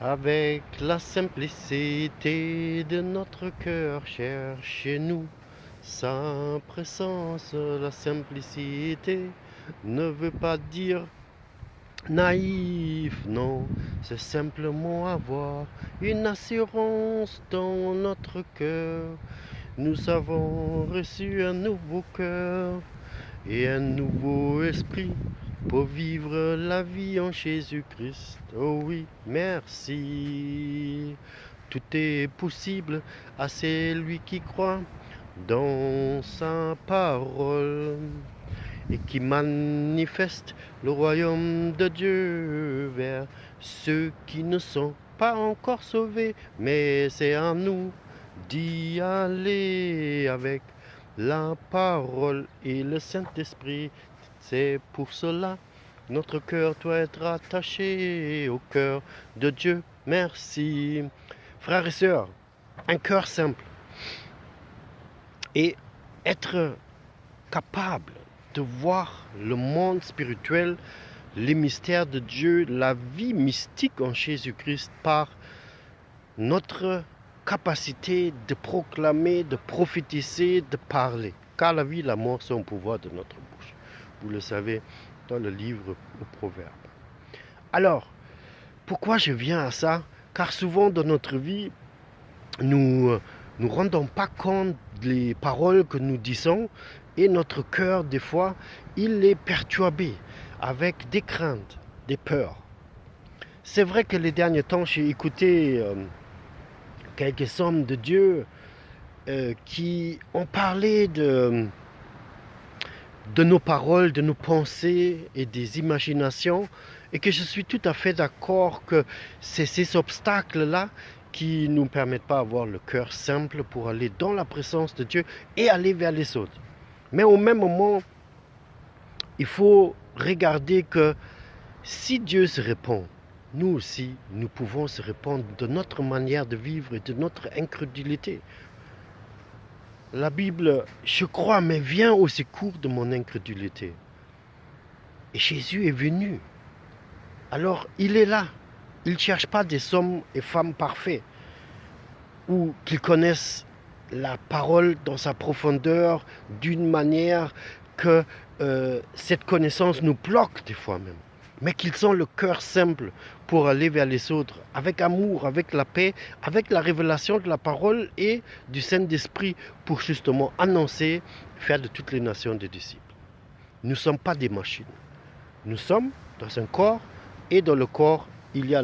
Avec la simplicité de notre cœur, cherchez-nous. Sans présence, la simplicité ne veut pas dire naïf, non. C'est simplement avoir une assurance dans notre cœur. Nous avons reçu un nouveau cœur et un nouveau esprit pour vivre la vie en Jésus-Christ. Oh oui, merci. Tout est possible à celui qui croit dans sa parole et qui manifeste le royaume de Dieu vers ceux qui ne sont pas encore sauvés, mais c'est à nous d'y aller avec la parole et le Saint-Esprit. C'est pour cela notre cœur doit être attaché au cœur de Dieu. Merci. Frères et sœurs, un cœur simple et être capable de voir le monde spirituel, les mystères de Dieu, la vie mystique en Jésus-Christ par notre capacité de proclamer, de prophétiser, de parler. Car la vie et la mort sont au pouvoir de notre bouche. Vous le savez dans le livre aux Proverbes. Alors, pourquoi je viens à ça? Car souvent dans notre vie, nous ne rendons pas compte des paroles que nous disons et notre cœur, des fois, il est perturbé avec des craintes, des peurs. C'est vrai que les derniers temps, j'ai écouté quelques hommes de Dieu qui ont parlé de nos paroles, de nos pensées et des imaginations, et que je suis tout à fait d'accord que c'est ces obstacles-là qui ne nous permettent pas d'avoir le cœur simple pour aller dans la présence de Dieu et aller vers les autres. Mais au même moment, il faut regarder que si Dieu se répand, nous aussi, nous pouvons se répandre de notre manière de vivre et de notre incrédulité. La Bible, je crois, mais vient au secours de mon incrédulité. Et Jésus est venu. Alors, il est là. Il ne cherche pas des hommes et femmes parfaits ou qui connaissent la parole dans sa profondeur d'une manière que cette connaissance nous bloque des fois même. Mais qu'ils ont le cœur simple pour aller vers les autres, avec amour, avec la paix, avec la révélation de la parole et du Saint-Esprit pour justement annoncer, faire de toutes les nations des disciples. Nous ne sommes pas des machines. Nous sommes dans un corps et dans le corps, il y a